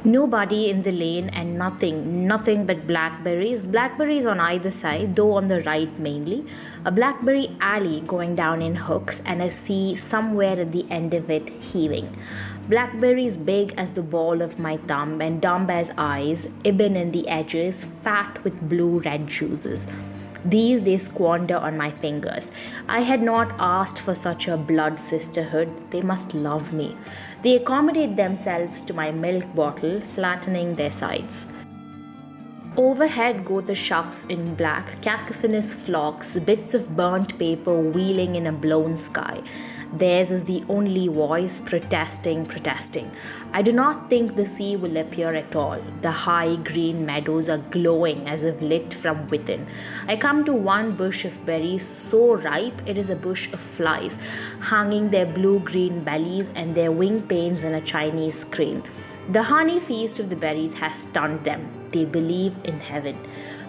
Nobody in the lane and nothing but blackberries. Blackberries on either side, though on the right mainly. A blackberry alley going down in hooks and a sea somewhere at the end of it heaving. Blackberries big as the ball of my thumb and dumb as eyes, ebon in the edges, fat with blue red juices. These they squander on my fingers. I had not asked for such a blood sisterhood. They must love me. They accommodate themselves to my milk bottle, flattening their sides. Overhead go the shoughs in black, cacophonous flocks, bits of burnt paper wheeling in a blown sky. Theirs is the only voice protesting. I do not think the sea will appear at all. The high green meadows are glowing as if lit from within. I come to one bush of berries so ripe it is a bush of flies, hanging their blue-green bellies and their wing panes in a Chinese crane. The honey feast of the berries has stunned them. They believe in heaven.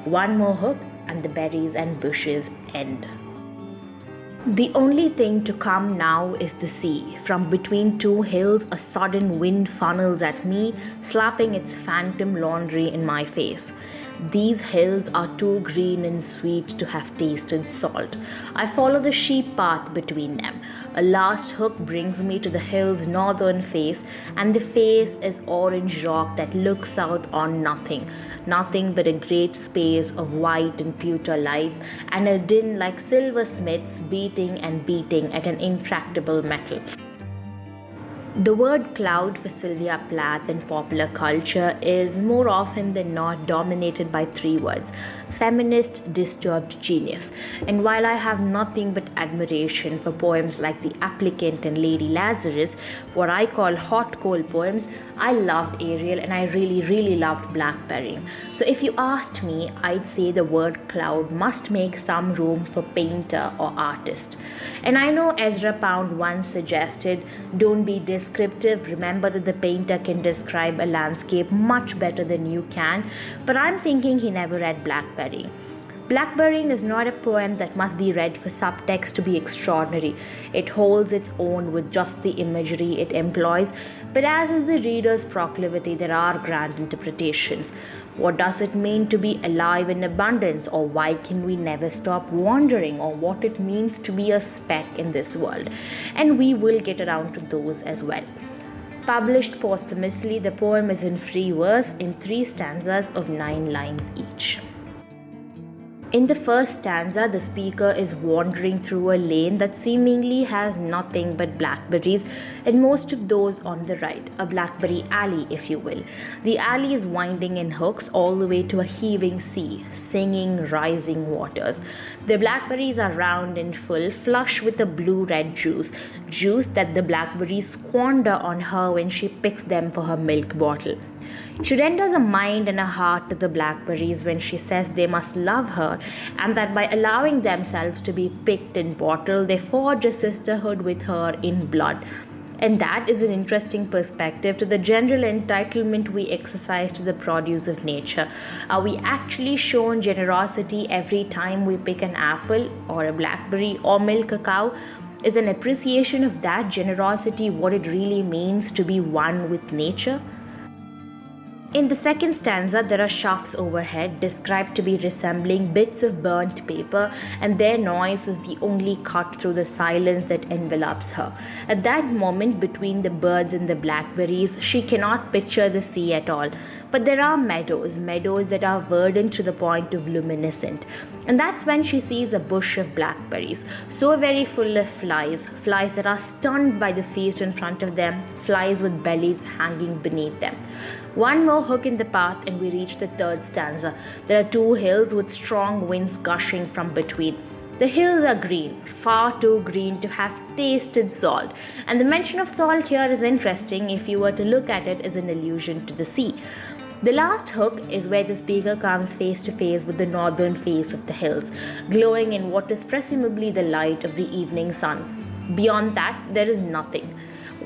One more hook and the berries and bushes end. The only thing to come now is the sea. From between two hills, a sudden wind funnels at me, slapping its phantom laundry in my face. These hills are too green and sweet to have tasted salt. I follow the sheep path between them. A last hook brings me to the hill's northern face, and the face is orange rock that looks out on nothing. Nothing but a great space of white and pewter lights, and a din like silversmiths beating and beating at an intractable metal. The word cloud for Sylvia Plath in popular culture is more often than not dominated by three words: feminist, disturbed genius. And while I have nothing but admiration for poems like The Applicant and Lady Lazarus, what I call hot coal poems, I loved Ariel and I really loved Blackberrying. So if you asked me, I'd say the word cloud must make some room for painter or artist. And I know Ezra Pound once suggested, don't be descriptive, remember that the painter can describe a landscape much better than you can, but I'm thinking he never read Blackberry. Blackberrying is not a poem that must be read for subtext to be extraordinary. It holds its own with just the imagery it employs, but as is the reader's proclivity, there are grand interpretations. What does it mean to be alive in abundance, or why can we never stop wandering, or what it means to be a speck in this world? And we will get around to those as well. Published posthumously, the poem is in free verse in 3 stanzas of 9 lines each. In the first stanza, the speaker is wandering through a lane that seemingly has nothing but blackberries, and most of those on the right, a blackberry alley, if you will. The alley is winding in hooks all the way to a heaving sea, singing rising waters. The blackberries are round and full, flush with a blue-red juice that the blackberries squander on her when she picks them for her milk bottle. She renders a mind and a heart to the blackberries when she says they must love her, and that by allowing themselves to be picked and bottled, they forge a sisterhood with her in blood. And that is an interesting perspective to the general entitlement we exercise to the produce of nature. Are we actually shown generosity every time we pick an apple or a blackberry or milk a cow? Is an appreciation of that generosity what it really means to be one with nature? In the second stanza, there are shoughs overhead, described to be resembling bits of burnt paper, and their noise is the only cut through the silence that envelops her. At that moment, between the birds and the blackberries, she cannot picture the sea at all. But there are meadows that are verdant to the point of luminescent. And that's when she sees a bush of blackberries, so very full of flies that are stunned by the feast in front of them, flies with bellies hanging beneath them. One more hook in the path and we reach the third stanza. There are 2 hills with strong winds gushing from between. The hills are green, far too green to have tasted salt. And the mention of salt here is interesting if you were to look at it as an allusion to the sea. The last hook is where the speaker comes face to face with the northern face of the hills, glowing in what is presumably the light of the evening sun. Beyond that, there is nothing.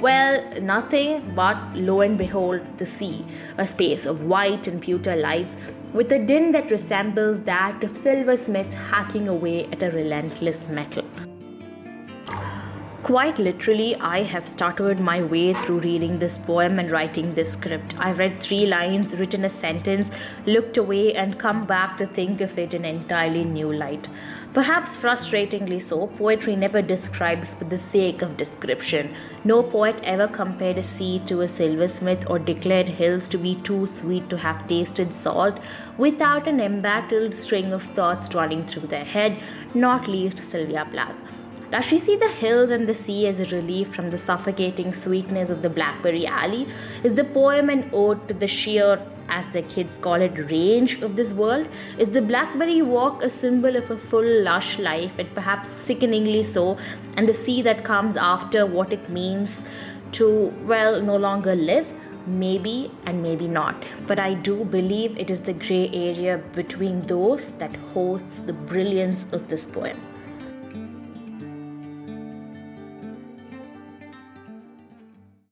Well, nothing but, lo and behold, the sea, a space of white and pewter lights, with a din that resembles that of silversmiths hacking away at a relentless metal. Quite literally, I have stuttered my way through reading this poem and writing this script. I read 3 lines, written a sentence, looked away, and come back to think of it in an entirely new light. Perhaps frustratingly so, poetry never describes for the sake of description. No poet ever compared a sea to a silversmith or declared hills to be too sweet to have tasted salt without an embattled string of thoughts running through their head, not least Sylvia Plath. Does she see the hills and the sea as a relief from the suffocating sweetness of the Blackberry Alley? Is the poem an ode to the sheer, as the kids call it, range of this world? Is the Blackberry Walk a symbol of a full, lush life, and perhaps sickeningly so, and the sea that comes after what it means to, well, no longer live? Maybe and maybe not. But I do believe it is the grey area between those that hosts the brilliance of this poem.